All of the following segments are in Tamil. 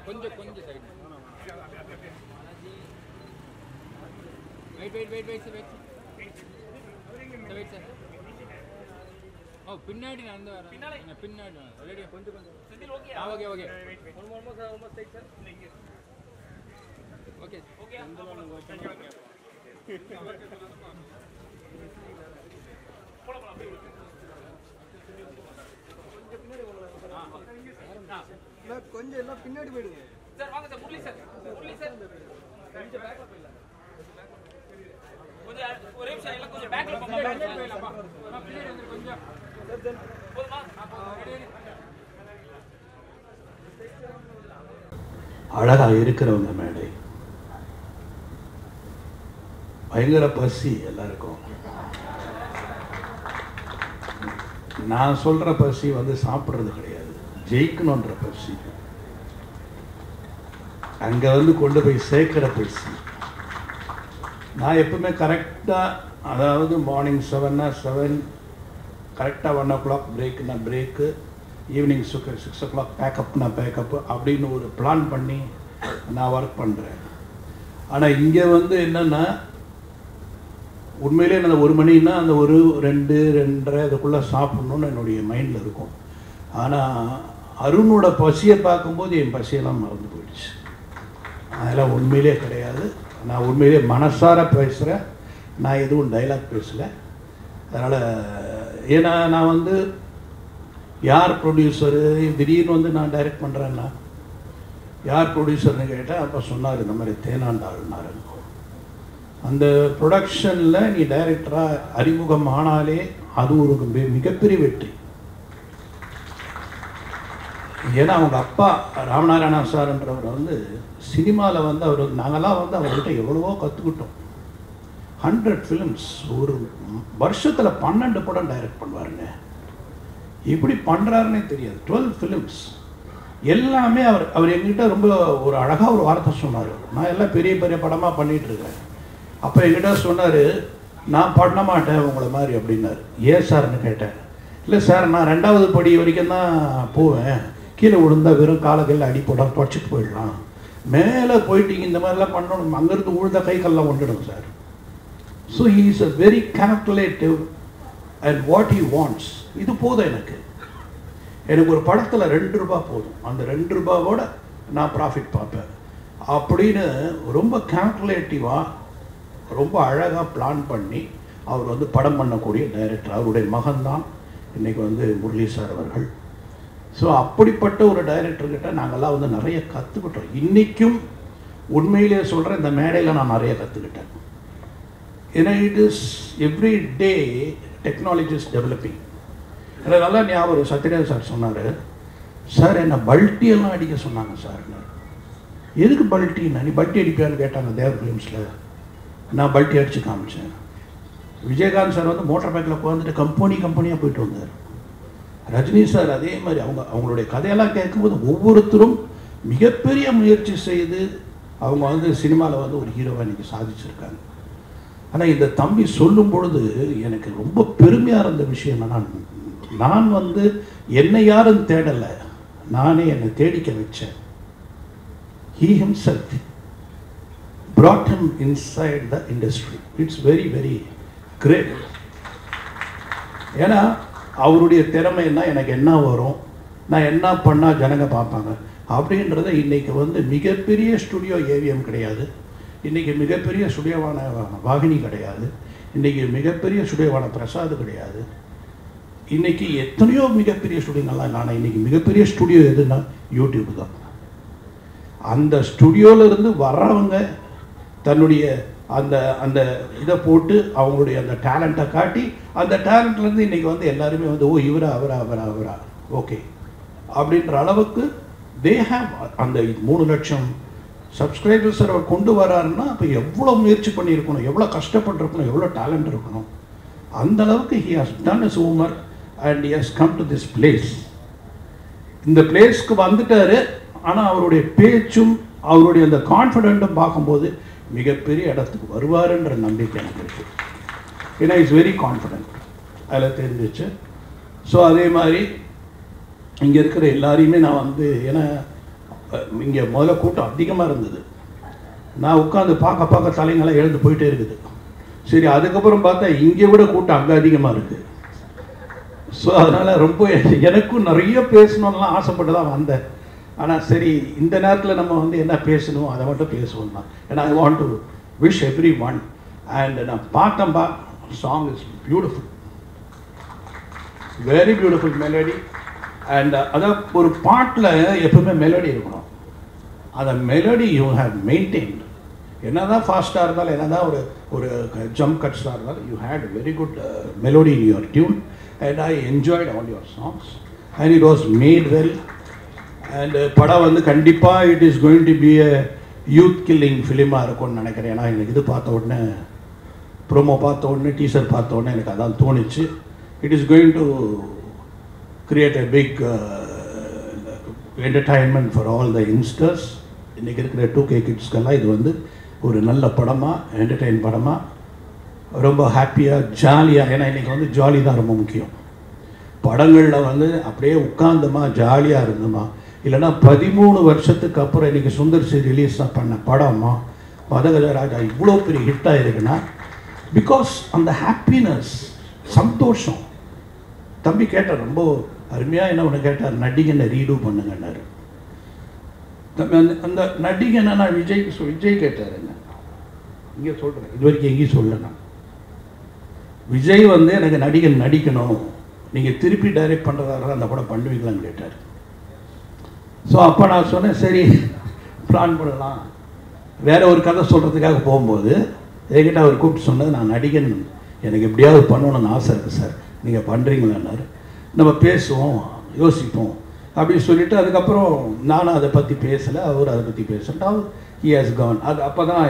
கொஞ்சம் கொஞ்சம் side. Wait sir wait sir. ஓ பின்னாடி நடந்து வரேன். பின்னாடி ரெடி கொஞ்சம் கொஞ்சம். Okay okay okay sir. Okay okay கொஞ்சம் எல்லாம் பின்னாடி போயிடுங்க சார். வாங்க சார். முரளி சார் கொஞ்சம் பேக்ல போயிடலாம். கொஞ்சம் ஒரே நிமிஷம் எல்லாம் கொஞ்சம் பேக்ல போயிடலாம். பின்னாடி வந்து கொஞ்சம் போதுமா? அழகா இருக்கிறவங்க மேடை. பயங்கர பசி எல்லாருக்கும். நான் சொல்ற பசி வந்து சாப்பிட்றது கிடையாது, ஜெயிக்கணுன்ற பசி. அங்க வந்து கொண்டு போய் சேர்க்கிற பசி. நான் எப்பவுமே கரெக்டாக, அதாவது மார்னிங் 7னா 7, கரெக்டாக 1 o'clock பிரேக்குனா பிரேக்கு, ஈவினிங் 6 o'clock பேக்கப்னா பேக்கப்பு அப்படின்னு ஒரு பிளான் பண்ணி நான் ஒர்க் பண்ணுறேன். ஆனால் இங்கே வந்து என்னென்னா உண்மையிலே அந்த 1 மணின்னா அந்த 1, 2, 2:30 அதுக்குள்ளே சாப்பிட்ணுன்னு என்னுடைய மைண்டில் இருக்கும். ஆனால் அருணோட பசியை பார்க்கும்போது என் பசியெல்லாம் மறந்து போயிடுச்சு. அதெல்லாம் உண்மையிலே கிடையாது. நான் உண்மையிலே மனசார பேசுகிறேன், நான் எதுவும் டைலாக் பேசலை. அதனால் ஏன்னா நான் வந்து யார் ப்ரொடியூசரு, திடீர்னு வந்து நான் டைரக்ட் பண்ணுறேன்னா யார் ப்ரொடியூசர்னு கேட்டால் அப்போ சொன்னார் இந்த மாதிரி தேனாண்டாள்னார். அந்த ப்ரொடக்ஷனில் நீ டைரக்டராக அறிமுகம் ஆனாலே அது ஒரு மிகப்பெரிய வெற்றி. ஏன்னா அவங்க அப்பா ராமநாராயணா சார்ன்றவர் வந்து சினிமாவில் வந்து அவர், நாங்கள்லாம் வந்து அவர்கிட்ட எவ்வளவோ கற்றுக்கிட்டோம். 100 ஃபிலிம்ஸ், ஒரு வருஷத்தில் 12 படம் டைரக்ட் பண்ணுவாருங்க. இப்படி பண்ணுறாருன்னே தெரியாது. 12 ஃபிலிம்ஸ் எல்லாமே அவர் எங்கிட்ட ரொம்ப ஒரு அழகாக ஒரு வார்த்தை சொன்னார். நான் எல்லாம் பெரிய பெரிய படமாக பண்ணிகிட்ருக்கேன். அப்போ என்கிட்ட சொன்னார், நான் பண்ண மாட்டேன் உங்களை மாதிரி அப்படின்னாரு. ஏன் சார்னு கேட்டேன். இல்லை சார், நான் 2வது படி வரைக்கும் தான் போவேன், கீழே விழுந்தா வெறும் காலக்கையில் அடி போட தொடச்சிட்டு போயிடலாம், மேலே போயிட்டீங்க இந்த மாதிரிலாம் பண்ணணும், அங்கேருந்து உழுந்த கை கல்லாம் ஒன்றிடும் சார். So he is a very calculative and what he wants. இது போதும் எனக்கு ஒரு படத்தில் 2 ரூபா போதும், அந்த 2 ரூபாவோட நான் ப்ராஃபிட் பார்ப்பேன் அப்படின்னு ரொம்ப கால்குலேட்டிவாக ரொம்ப அழகாக பிளான் பண்ணி அவர் வந்து படம் பண்ணக்கூடிய டைரக்டர். அவருடைய மகன்தான் இன்றைக்கி வந்து முரளி சார் அவர்கள். ஸோ அப்படிப்பட்ட ஒரு டைரக்டர்கிட்ட நாங்கள்லாம் வந்து நிறைய கற்றுக்கிட்டோம். இன்றைக்கும் உண்மையிலே சொல்கிறேன், இந்த மேடையில் நான் நிறைய கற்றுக்கிட்டேன். ஏன்னா it is every day technology is developing. எனக்கு நல்லா ஞாபகம், சத்யராஜ் சார் சொன்னார், சார் என்னை பல்ட்டியெல்லாம் அடிக்க சொன்னாங்க சார். எதுக்கு பல்ட்டின்னா, நீ பல்ட்டி அடிப்பியான்னு கேட்டாங்க தேவர் ஃபிலிம்ஸில். நான் பல்ட்டி அடித்து காமிச்சேன். விஜயகாந்த் சார் வந்து மோட்டார் பைக்கில் உட்காந்துட்டு கம்பெனியாக போயிட்டு வந்தார். ரஜினி சார் அதே மாதிரி. அவங்களுடைய கதையெல்லாம் கேட்கும்போது ஒவ்வொருத்தரும் மிகப்பெரிய முயற்சி செய்து அவங்க வந்து சினிமாவில் வந்து ஒரு ஹீரோவாக இன்றைக்கி சாதிச்சிருக்காங்க. ஆனால் இந்த தம்பி சொல்லும் பொழுது எனக்கு ரொம்ப பெருமையாக இருந்த விஷயம் என்னன்னா, நான் வந்து என்னை யாரும் தேடலை, நானே என்னை தேடிக்க வச்சேன். He himself brought him inside the industry. It's very, very great. ஏன்னா அவருடைய திறமைன்னா எனக்கு என்ன வரும், நான் என்ன பண்ணால் ஜனங்க பார்ப்பாங்க அப்படின்றத. இன்றைக்கி வந்து மிகப்பெரிய ஸ்டுடியோ ஏவிஎம் கிடையாது, இன்றைக்கி மிகப்பெரிய ஸ்டுடியோவான வாகினி கிடையாது, இன்றைக்கி மிகப்பெரிய ஸ்டுடியோவான பிரசாத் கிடையாது. இன்றைக்கி எத்தனையோ மிகப்பெரிய ஸ்டுடியோங்கள்லாம் இல்லை. ஆனால் இன்றைக்கி மிகப்பெரிய ஸ்டுடியோ எதுன்னா யூடியூப் தான். அந்த ஸ்டுடியோவிலேருந்து வர்றவங்க தன்னுடைய அந்த அந்த இதை போட்டு அவங்களுடைய அந்த டேலண்ட்டை காட்டி, அந்த டேலண்ட்லேருந்து இன்றைக்கி வந்து எல்லாருமே வந்து ஓ இவரா அவரா ஓகே அப்படின்ற அளவுக்கு தே ஹேவ் அந்த 3 லட்சம் சப்ஸ்கிரைபர்ஸ் அவர் கொண்டு வராருன்னா அப்போ எவ்வளோ முயற்சி பண்ணியிருக்கணும், எவ்வளோ கஷ்டப்பட்டுருக்கணும், எவ்வளோ டேலண்ட் இருக்கணும். அந்த அளவுக்கு he has done is homework and he has come to this place. இந்த பிளேஸ்க்கு வந்துட்டார். ஆனால் அவருடைய பேச்சும் அவருடைய அந்த கான்ஃபிடென்ட்டும் பார்க்கும்போது மிகப்பெரிய இடத்துக்கு வருவாருன்ற நம்பிக்கை எனக்கு இருக்குது. ஏன்னா இஸ் வெரி கான்ஃபிடென்ட், அதில் தெரிஞ்சிச்சு. ஸோ அதே மாதிரி இங்கே இருக்கிற எல்லாரையுமே நான் வந்து, ஏன்னா இங்கே முதல்ல கூட்டம் அதிகமாக இருந்தது. நான் உட்காந்து பார்க்க தலைங்கெல்லாம் எழுந்து போயிட்டே இருக்குது. சரி, அதுக்கப்புறம் பார்த்தா இங்கே விட கூட்டம் அங்கே அதிகமாக இருக்குது. ஸோ அதனால் ரொம்ப எனக்கும் நிறைய பேசணும்லாம் ஆசைப்பட்டு தான் வந்தேன். ஆனால் சரி, இந்த நேரத்தில் நம்ம வந்து என்ன பேசணும் அதை மட்டும் பேசுவோம் தான். ஏன்னா I want to wish everyone. And நான் பார்த்தேன்பா, song is beautiful, very beautiful melody. And அதான் ஒரு பாட்டில் எப்பவுமே மெலடி இருக்கணும். அந்த மெலடி யூ ஹேவ் மெயின்டைன்ட். என்ன தான் ஃபாஸ்ட்டாக இருந்தாலும், என்ன தான் ஒரு ஜம்ப் கட்ஸாக இருந்தாலும், you had very good melody in your tune. And I enjoyed all your songs and it was made well. And படம் வந்து கண்டிப்பாக it is going to be a youth killing ஃபிலிமாக இருக்கும்னு நினைக்கிறேன். ஏன்னா எனக்கு இது பார்த்த உடனே, ப்ரோமோ பார்த்த உடனே, டீசர் பார்த்த உடனே எனக்கு அதான் தோணுச்சு. It is going to create a big entertainment for all the youngsters. இன்றைக்கி இருக்கிற 2K கிட்ஸ்க்கெல்லாம் இது வந்து ஒரு நல்ல படமாக, என்டர்டெயின் படமாக, ரொம்ப ஹாப்பியாக, ஜாலியாக. ஏன்னா இன்றைக்கி வந்து ஜாலி தான் ரொம்ப முக்கியம். படங்களில் வந்து அப்படியே உட்கார்ந்தோமா, ஜாலியாக இருந்தோமா, இல்லைன்னா 13 வருஷத்துக்கு அப்புறம் இன்றைக்கி சுந்தர் சி ரிலீஸ் பண்ண படமா மதகஜராஜா இவ்வளோ பெரிய ஹிட்டாக இருக்குன்னா பிகாஸ் அந்த ஹாப்பினஸ், சந்தோஷம். தம்பி கேட்டார், ரொம்ப அருமையாக என்ன ஒன்று கேட்டார், நடிகனை ரீடூ பண்ணுங்கன்னாரு. அந்த நடிகை என்னன்னா விஜய் கேட்டார். என்ன இங்கே சொல்கிறேன், இது வரைக்கும் எங்கேயும் சொல்ல. நான் விஜய் வந்து எனக்கு நடிகன் நடிக்கணும், நீங்கள் திருப்பி டைரக்ட் பண்ணுறதா அந்த படம் பண்ணுவீங்களான்னு கேட்டார். ஸோ அப்போ நான் சொன்னேன், சரி பிளான் பண்ணலாம். வேற ஒரு கதை சொல்கிறதுக்காக போகும்போது என்கிட்ட அவர் கூப்பிட்டு சொன்னது, நான் நடிகன் எனக்கு எப்படியாவது பண்ணணும்னு ஆசை இருக்குது சார், நீங்கள் பண்ணுறீங்களான்னாரு. நம்ம பேசுவோம், யோசிப்போம் அப்படின்னு சொல்லிவிட்டு அதுக்கப்புறம் நானும் அதை பற்றி பேசலை, அவர் அதை பற்றி பேசுகிறேன். அவர் ஹி ஹாஸ் கான். அது அப்போ தான்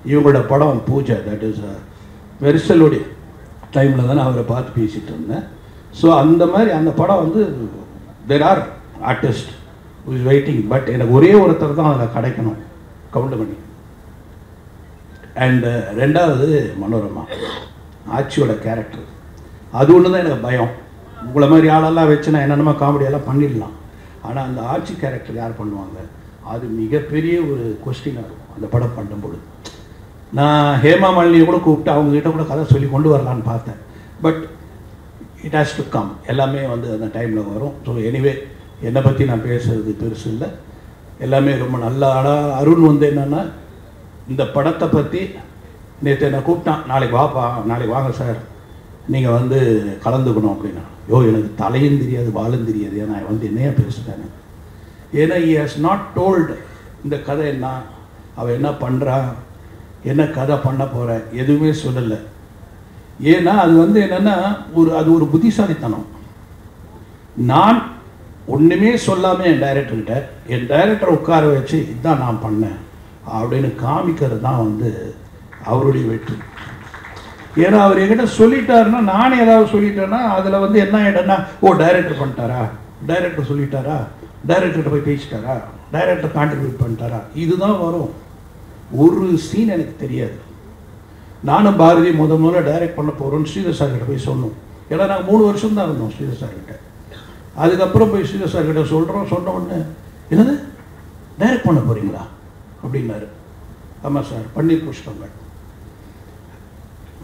இவங்களோட படம் பூஜை, தட் இஸ் வெரிசலோடைய டைமில் தானே அவரை பார்த்து பேசிகிட்டு இருந்தேன். ஸோ அந்த மாதிரி அந்த படம் வந்து there are artist who is waiting. But எனக்கு ஒரே ஒருத்தர் தான் அதில் கிடைக்கணும், கவுண்டமணி. அண்டு ரெண்டாவது மனோரமா, ஆட்சியோட கேரக்டர். அது ஒன்று தான் எனக்கு பயம். உங்களை மாதிரி ஆளெல்லாம் வச்சு நான் என்னென்னமோ காமெடியெல்லாம் பண்ணிடலாம். ஆனால் அந்த ஆட்சி கேரக்டர் யார் பண்ணுவாங்க, அது மிகப்பெரிய ஒரு கொஸ்டினாக இருக்கும் அந்த படம் பண்ணும்பொழுது. நான் ஹேமா மாலினியை கூட கூப்பிட்டு அவங்ககிட்ட கூட கதை சொல்லி கொண்டு வரலான்னு பார்த்தேன். But it has to come, எல்லாமே வந்து அந்த டைமில் வரும். ஸோ எனிவே, என்னை பற்றி நான் பேசுகிறது பெருசு இல்லை, எல்லாமே ரொம்ப நல்ல ஆளாக. அருண் வந்து என்னென்னா, இந்த படத்தை பற்றி நேற்று என்னை கூப்பிட்டான், நாளைக்கு வாப்பா, நாளைக்கு வாங்க சார், நீங்கள் வந்து கலந்துக்கணும் அப்படின்னா. எனக்கு தலையும் தெரியாது, வாழும் தெரியாது, ஏன்னா வந்து என்னையா பேசுகிறேன்னு. ஏன்னா ஹி ஹாஸ் நாட் டோல்டு இந்த கதை என்ன, அவள் என்ன பண்ணுறா, என்ன கதை பண்ண போகிற, எதுவுமே சொல்லலை. ஏன்னா அது வந்து என்னென்னா அது ஒரு புத்திசாலித்தனம். நான் ஒன்றுமே சொல்லாமல் என் டைரக்டரை உட்கார வச்சு இதுதான் நான் பண்ணேன் அப்படின்னு காமிக்கிறது தான் வந்து அவருடைய வெற்றி. ஏன்னா அவர் என்கிட்ட சொல்லிட்டாருன்னா, நானே ஏதாவது சொல்லிட்டேன்னா அதில் வந்து என்ன ஆகிடும்னா, டைரக்டர் பண்ணிட்டாரா, டைரக்டர் சொல்லிட்டாரா, டைரக்டர்கிட்ட போய் பேசிட்டாரா, டைரக்டர் கான்ட்ரிபியூட் பண்ணிட்டாரா, இதுதான் வரும். ஒரு சீன் எனக்கு தெரியாது. நானும் பாரதி முதல்ல டைரக்ட் பண்ண போகிறோன்னு ஸ்ரீதர் சார்கிட்ட போய் சொன்னோம். ஏன்னா நாங்கள் 3 வருஷம் தான் இருந்தோம் ஸ்ரீதர் சார்கிட்ட. அதுக்கப்புறம் போய் ஸ்ரீதர் சார்கிட்ட சொன்ன உடனே, என்னது டைரக்ட் பண்ண போகிறீங்களா அப்படின்னாரு. ஆமாம் சார், பன்னீர் புஷ்பங்கள்.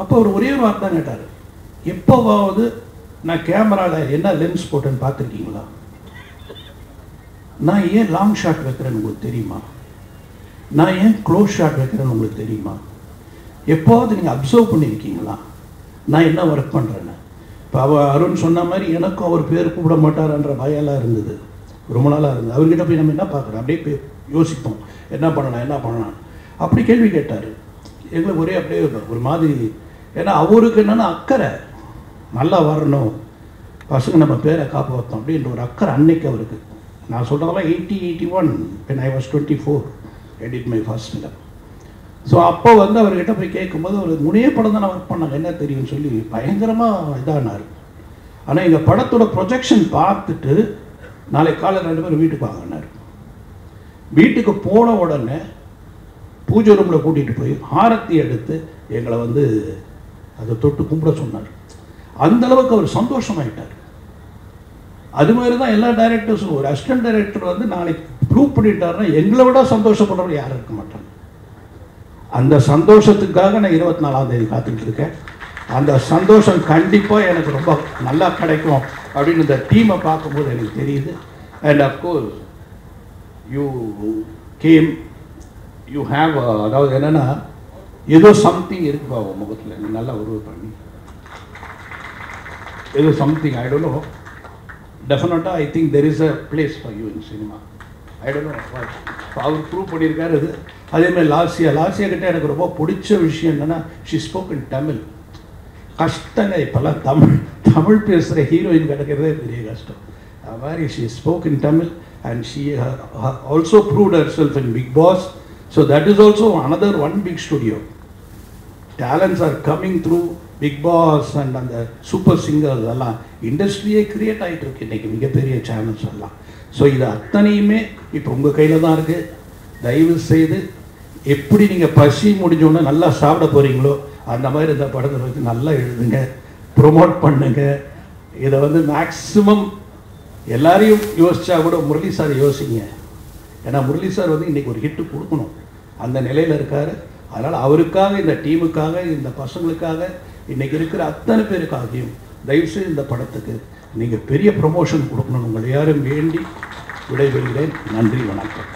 அப்போ அவர் ஒரே ஒரு வார்த்தை தான் கேட்டார், எப்போவாவது நான் கேமராவில் என்ன லென்ஸ் போட்டேன்னு பார்த்துருக்கீங்களா, நான் ஏன் லாங் ஷாட் வைக்கிறேன்னு உங்களுக்கு தெரியுமா, நான் ஏன் க்ளோஸ் ஷாட் வைக்கிறேன்னு உங்களுக்கு தெரியுமா, எப்போவாவது நீங்கள் அப்சர்வ் பண்ணியிருக்கீங்களா நான் என்ன ஒர்க் பண்ணுறேன்னு. இப்போ அருண் சொன்ன மாதிரி எனக்கும் அவர் பேர் கூப்பிட மாட்டார்ன்ற பயம்லாம் இருந்தது, ரொம்ப நாளாக இருந்தது. அவர்கிட்ட போய் நம்ம என்ன பார்க்குறோம், அப்படியே யோசிப்போம், என்ன பண்ணலாம் அப்படி கேள்வி கேட்டார். எங்களுக்கு ஒரே அப்படியே ஒரு மாதிரி. ஏன்னா அவருக்கு என்னென்னா அக்கறை, நல்லா வரணும், பசங்க நம்ம பேரை காப்பாற்றோம் அப்படின்ற ஒரு அக்கறை அன்னைக்கு அவருக்கு. நான் சொல்கிறதெல்லாம் 81 when I was 24 I did my first film. So அப்போ வந்து அவர்கிட்ட போய் கேட்கும்போது ஒரு முனைய படம் தான் நான் ஒர்க் பண்ணாங்க, என்ன தெரியும்னு சொல்லி பயங்கரமாக இதானார். ஆனால் எங்கள் படத்தோட ப்ரொஜெக்ஷன் பார்த்துட்டு நாளைக்கு காலையில் 2 பேரும் வீட்டுக்கு வாங்கினார். வீட்டுக்கு போன உடனே பூஜை ரூமில் கூட்டிகிட்டு போய் ஆரத்தி எடுத்து எங்களை வந்து அதை தொட்டு கும்பிட சொன்னார். அந்தளவுக்கு அவர் சந்தோஷமாயிட்டார். அது மாதிரி தான் எல்லா டைரக்டர்ஸும். ஒரு அசிஸ்டன்ட் டைரக்டர் வந்து நாளைக்கு ப்ரூவ் பண்ணிட்டாருன்னா எங்களை விட சந்தோஷப்படுறவர் யாரும் இருக்க மாட்டாங்க. அந்த சந்தோஷத்துக்காக நான் 24ஆம் தேதி காத்துக்கிட்டு இருக்கேன். அந்த சந்தோஷம் கண்டிப்பாக எனக்கு ரொம்ப நல்லா கிடைக்கும் அப்படின்னு இந்த டீமை பார்க்கும்போது எனக்கு தெரியுது. And of course you came, you have, அதாவது என்னென்னா ஏதோ சம்திங் இருக்குப்பா உன் முகத்தில், நீ நல்லா உருவ பண்ணி ஏதோ சம்திங், ஐ டோன்ட் நோ, டெஃபினட்டாக I think there is a place for you in cinema. I don't know, அவர் ப்ரூவ் பண்ணியிருக்காரு. இது அதேமாதிரி லாஸ்யா கிட்டே எனக்கு ரொம்ப பிடிச்ச விஷயம் என்னென்னா ஷி ஸ்போக் இன் தமிழ். கஷ்டங்க இப்போல்லாம் தமிழ் பேசுகிற ஹீரோயின் கிடைக்கிறதே பெரிய கஷ்டம். அது மாதிரி she spoke in Tamil and she also proved herself in Bigg Boss. So that is also another one big studio. Talents are coming through Bigg Boss and அந்த சூப்பர் சிங்கர்ஸ் எல்லாம் இண்டஸ்ட்ரியே கிரியேட் ஆகிட்டு இருக்கு இன்றைக்கி, மிகப்பெரிய சேனல்ஸ் எல்லாம். ஸோ இது அத்தனையுமே இப்போ உங்கள் கையில் தான் இருக்குது. தயவு செய்து எப்படி நீங்கள் பசி முடிஞ்சோன்னே நல்லா சாப்பிட போகிறீங்களோ அந்த மாதிரி இந்த படத்தை வந்து நல்லா எழுதுங்க, ப்ரொமோட் பண்ணுங்க. இதை வந்து மேக்ஸிமம் எல்லாரையும் யோசித்தா கூட முரளி சார் யோசிங்க. ஏன்னா முரளி சார் வந்து இன்றைக்கி ஒரு ஹிட்டு கொடுக்கணும், அந்த நிலையில் இருக்கார். அதனால் அவருக்காக, இந்த டீமுக்காக, இந்த பசங்களுக்காக, இன்றைக்கி இருக்கிற அத்தனை பேருக்காகியும் தயவுசெய்து இந்த படத்துக்கு நீங்கள் பெரிய ப்ரொமோஷன் கொடுக்கணும். உங்களை யாரும் வேண்டி விடைபெறுகிறேன். நன்றி, வணக்கம்.